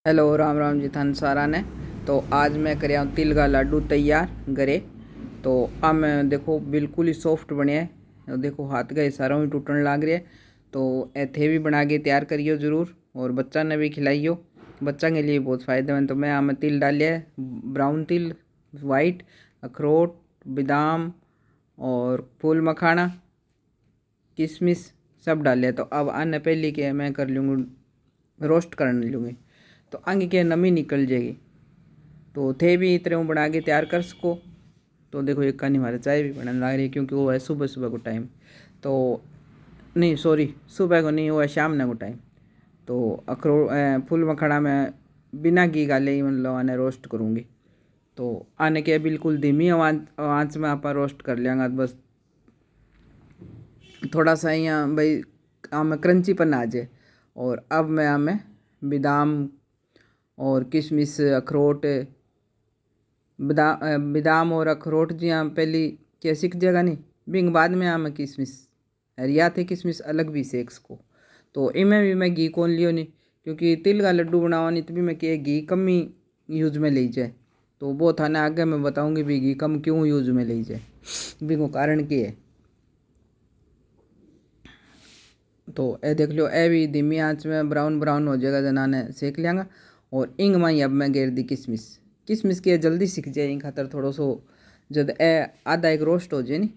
Hello Ram Ram ji थान सारा ने। तो आज मैं कर तिल का लाडू तैयार घरे। तो अब मैं देखो बिल्कुल ही सॉफ्ट बने है। देखो हाथ का इशारा ही टूटने लग रहा है। तो ऐथे भी बना के तैयार करियो ज़रूर और बच्चा ने भी खिलाइयो। बच्चा के लिए बहुत फ़ायदेमंद। तो मैं आम तिल डालिए, ब्राउन तिल, वाइट, अखरोट, बादाम और फूल मखाना, किशमिश सब डाल लिया। तो अब आने पहले के मैं कर लूँगी, रोस्ट कर लूँगी। तो आगे क्या नमी निकल जाएगी। तो थे भी इतने वो बना के तैयार कर सको। तो देखो एक कहानी हमारे चाय भी बनाने लग रही है, क्योंकि वो है सुबह सुबह को टाइम। तो नहीं सॉरी, सुबह को नहीं, वो है शाम ने को टाइम। तो अखरोट फूल मखाना में बिना घी गाले ही मतलब आने रोस्ट करूँगी। तो आने के बिल्कुल धीमी आँच में आप रोस्ट कर लेंगे। बस थोड़ा सा यहाँ भाई आम क्रंचीपन आ जाए। और अब मैं आमें बादाम और किशमिश, अखरोट, बादाम और अखरोट जी हाँ पहली क्या सीख जाएगा नहीं, बिंग बाद में आम किशमिश रिया थे, किशमिश अलग भी सेक्स को। तो इमें भी मैं घी कौन लियो नहीं, क्योंकि तिल का लड्डू बनावा नहीं तो भी मैं क्या घी कम ही यूज में ले जाए। तो वो थाने आगे मैं बताऊंगी भी घी कम क्यों यूज में ले जाए, भी को कारण क्या है। तो ए देख लो, ए भी धीमी आंच में ब्राउन ब्राउन हो जाएगा जनाने सेक लियांगा। और इंग माई अब मैं गेर दी किशमिश। किशमिश के जल्दी सीख जाए इन खातर थोड़ो सो जब ए आधा एक रोस्ट हो जाए नी,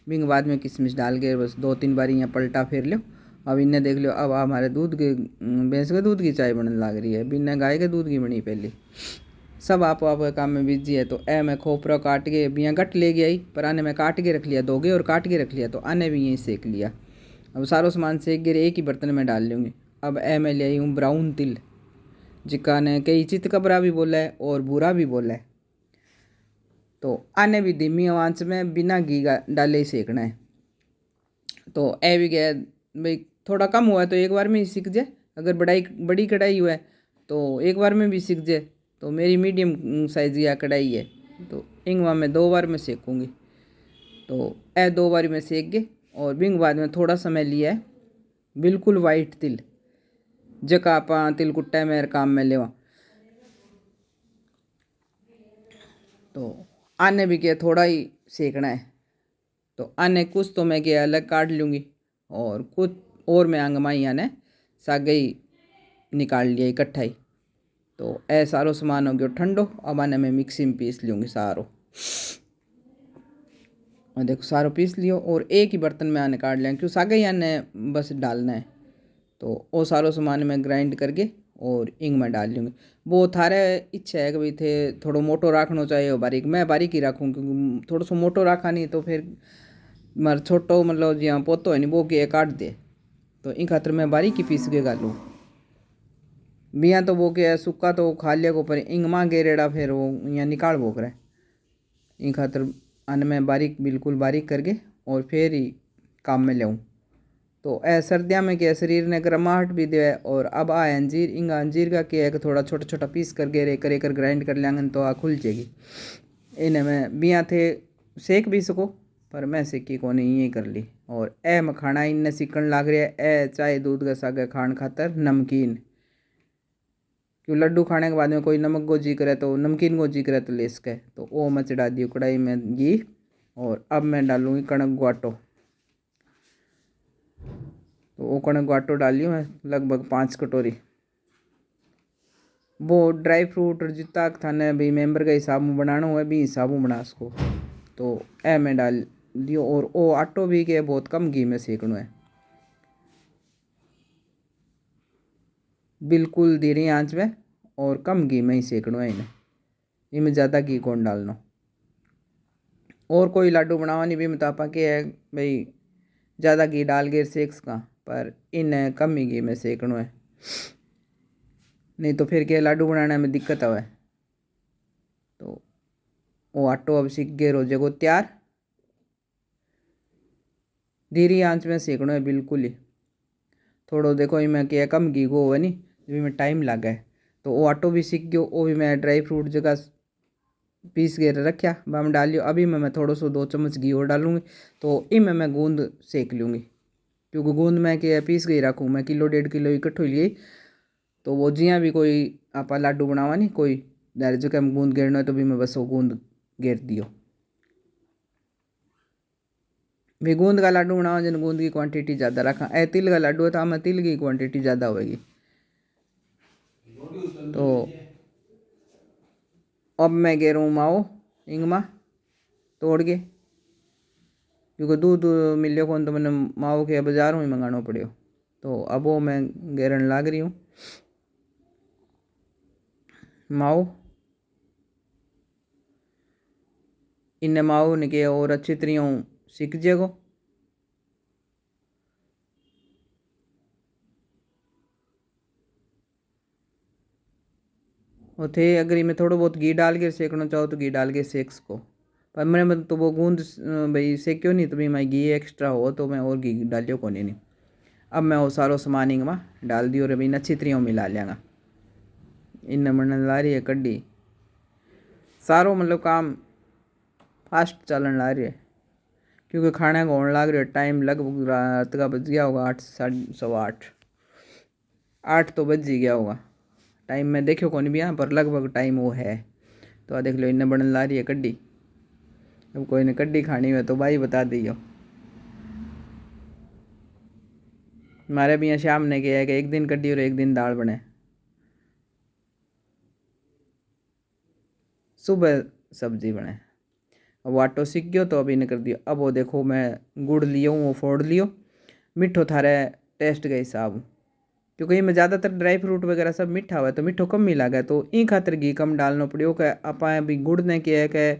बिंग बाद में किशमिश डाल के बस 2-3 बार यहाँ पलटा फेर लो। अब इन्हें देख लो, अब हमारे दूध के भैंस के दूध की चाय बनने लग रही है, बिना गाय के दूध की बनी पहले। सब आप काम में बिजी है। तो ए मैं खोपरा काट के बिया गट ले गया ही, पर आने मैं काट के रख लिया, दोगे और काट के रख लिया। तो आने भी यहीं सेक लिया। अब सारो सामान सेक गिर एक ही बर्तन में डाल लूँगी। अब ए मैं ले आई हूँ ब्राउन तिल, जिका ने कई चितकबरा भी बोला है और बुरा भी बोला है। तो आने भी धीमी आंच में बिना घी डाले ही सेकना है। तो ए भी गया भाई, थोड़ा कम हुआ है तो एक बार में ही सीख जाए। अगर बड़ी कढ़ाई हुआ है तो एक बार में भी सीख जाए। तो मेरी मीडियम साइज या कढ़ाई है, तो इंगवा में 2 बार में सेकूँगी। तो ए 2 बारी में सेक गए। और बिंग बाद में थोड़ा समय लिया है बिल्कुल वाइट तिल, जका आप तिल कुट्टा मेरे काम में लेवा। तो आने भी क्या थोड़ा ही सेकना है। तो आने कुछ तो मैं क्या अलग काट लूँगी और कुछ और मैं आंगमाई आने सागे ही निकाल लिया इकट्ठा ही। तो ए सारो सामान हो गया ठंडो। अब आने मैं मिक्सी में पीस लूँगी सारो। और देखो सारो पीस लियो और एक ही बर्तन में आने काट लिया, क्यों सागे ही आने बस डालना है। तो वो सारो सामान में ग्राइंड करके और इंग में डाल लूँगी। वो थारे इच्छा है कि भाई थे थोड़ो मोटो रखना चाहिए बारीक, मैं बारीक ही रखूँ, क्योंकि थोड़ा सो मोटो रखा नहीं तो फिर मार छोटो मतलब जी हाँ पोतो है नहीं वो के काट दे। तो इन खातर मैं बारीक ही पीस के गालूँ। बिया तो वो के सूखा तो खा लिया को, पर इंग माँ गेरेड़ा फिर वो यहाँ निकाल वो करे। इन खातर अन्न में बारीक बिल्कुल बारीक करके और फिर ही काम में लेऊँ। तो ए सर्दियों में क्या शरीर ने गर्माहट भी दे। और अब आ अंजीर, इंगा अंजीर का क्या है कि थोड़ा छोटा छोटा पीस करके रे करे कर ग्राइंड कर लेंगे तो आ खुल जाएगी। इन्हें मैं बिया थे सेक भी सको, पर मैं सेकी को नहीं यही कर ली। और ए मखाना इनने सीखण लाग रहा है। ए चाय दूध का सागे खान खातर नमकीन, क्यों लड्डू खाने के बाद में कोई नमक गोजी करे तो नमकीन गोजी करे तो ले सके। तो वो मैं चढ़ा दी कढ़ाई में घी। और अब मैं डालूँगी कणक ग्वाटो। तो वो कणक ग्वाटो डाली मैं लगभग 5 कटोरी। वो ड्राई फ्रूट और जितना थाने भी मेंबर के हिसाब में बनाना हुआ भी हिसाब में बना सको। तो ए मैं डाल दियो। और वो आटो भी के बहुत कम घी में सेकना है, बिल्कुल धीरे आंच में और कम घी में ही सेकना है इन्हें। इनमें ज़्यादा घी कौन डालना। और कोई लाडू बनावा नहीं भी मुतापा के है भाई ज़्यादा घी डाल के सेक्स का, पर इन्हें कम ही घी में सेकना है, नहीं तो फिर क्या लाडू बनाने में दिक्कत आवे। तो वो आटो अब सीख गए रोजे को तैयार। धीरे आंच में सेकना है बिल्कुल ही। थोड़ो देखो मैं क्या कम घी को हुआ नहीं भी मैं टाइम लगा है। तो वो आटो भी सीख गयो। वो भी मैं ड्राई फ्रूट जगह पीस के रखा बाम डालियो। अभी मैं थोड़ो सो 2 चम्मच घी और डालूँगी। तो इनमें मैं गूंद सेक लूँगी, क्योंकि गूंद मैं क्या पीस गई रखूँ, मैं 1-1.5 किलो इकट्ठो लिए। तो वो जियाँ भी कोई आपा लाडू बनावा नहीं कोई दारे जो हम गूंद गेरना है तो भी मैं बस वो गूंद गेर दियो। भी गूंद का लाडू बनाओ जिन गूंद की क्वांटिटी ज़्यादा रखा। ए तिल का लाडू है तो हमें तिल की क्वांटिटी ज़्यादा होगी। तो अब मैं गेरूँ माओ इंगमा तोड़ के, क्योंकि दूध मिलियो कौन तो मैंने माओ के बाजारों ही मंगाना पड़ियो। तो अब वो मैं गेरन लाग रही हूँ माओ। इन माओ ने के और अच्छी तरह सीख जेगो। और थे अगर मैं थोड़ा बहुत घी डाल के सेकना चाहो तो घी डाल के सेक सको, पर मेरे में तो वो गूंद भाई सेक्यो नहीं तो भी मैं घी एक्स्ट्रा हो तो मैं और घी डालियो को नहीं। अब मैं वो सारो सामान इंगमा डाल दियो और अभी अच्छी तरह मिला लियाँगा। इन मन ला रही है कड्डी सारो मतलब काम फास्ट चलन ला रही है, क्योंकि खाने को होने लग रही है टाइम लगभग रात का बज गया होगा 8 8:15 8 तो बज ही गया होगा। टाइम में देखियो कौन भी यहाँ पर लगभग टाइम वो है। तो आ देख लो इन्हें बनने ला रही है कड्डी। अब कोई ने कड्डी खानी है तो भाई बता दियो। हमारे भी यहाँ शाम ने किया है कि एक दिन कड्डी और एक दिन दाल बने। सुबह सब्जी बने। अब आटो सीख गयो तो अभी ने कर दियो। अब वो देखो मैं गुड़ लियो वो फोड़ लियो मिठो थारे टेस्ट के हिसाब, क्योंकि इसमें ज़्यादातर ड्राई फ्रूट वगैरह सब मीठा हुआ है तो मिठो कम मिला गया तो ई खातर घी कम डालना पड़ियो। कि आप अभी गुड़ ने किया है कि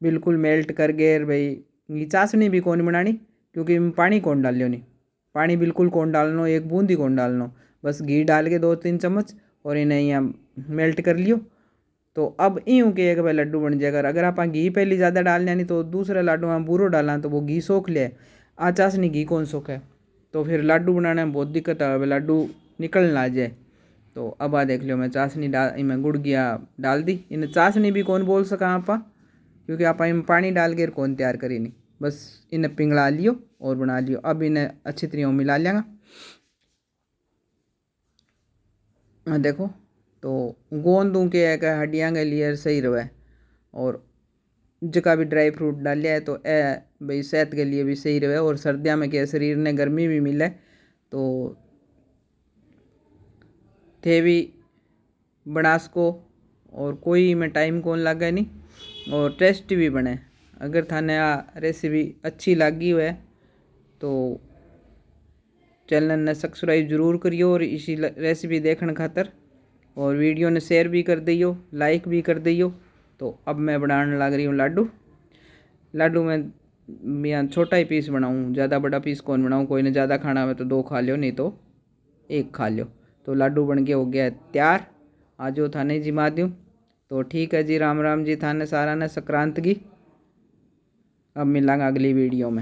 बिल्कुल मेल्ट कर गए भाई ये चाशनी भी कौन बनानी, क्योंकि पानी कौन डालियो नहीं, पानी बिल्कुल कौन डालनो एक बूंद ही कौन डालनो, बस घी डाल के 2-3 चम्मच और इन्हें यहाँ मेल्ट कर लियो। तो अब यूँ के एक भाई लड्डू बन जाएगा। अगर आप घी पहले ज़्यादा डालना नहीं तो दूसरा लाडू में बूरो डालना तो वो घी सोख ले, आ चाशनी घी कौन सोखे तो फिर लाडू बनाने में बहुत दिक्कत आवे, लाडू निकल ना जाए। तो अब आ देख लो मैं चाशनी डाल इनमें गुड़ गया डाल दी। इन चाशनी भी कौन बोल सका आपा, क्योंकि आप इनमें पानी डाल के कौन तैयार करी नहीं, बस इन्हें पिघला लियो और बना लियो। अब इन्हें अच्छी तरह मिला लेंगा। देखो तो गोंदों के एक हड्डियाँ के लिए सही रहे और जगह भी ड्राई फ्रूट डाल लिया है तो ए भाई सेहत के लिए भी सही रहे और सर्दियों में क्या शरीर ने गर्मी भी मिले तो थे भी बना सको और कोई में टाइम कौन लगे नहीं और टेस्टी भी बने। अगर थाने आ रेसिपी अच्छी लगी हुए तो चैनल ने सब्सक्राइब जरूर करियो और इसी रेसिपी देखने खातर और वीडियो ने शेयर भी कर दियो लाइक भी कर दियो। तो अब मैं बनाने लग रही हूँ लाडू। लाडू में यहाँ छोटा ही पीस बनाऊँ, ज़्यादा बड़ा पीस कौन बनाऊँ, कोई ने ज़्यादा खाना है तो 2 खा लियो नहीं तो 1 खा लियो। तो लाडू बन के हो गया है तैयार। आज वो थाने जिमा दूँ तो ठीक है जी। राम राम जी थाने सारा ने संक्रांत की। अब मिलांगा अगली वीडियो में।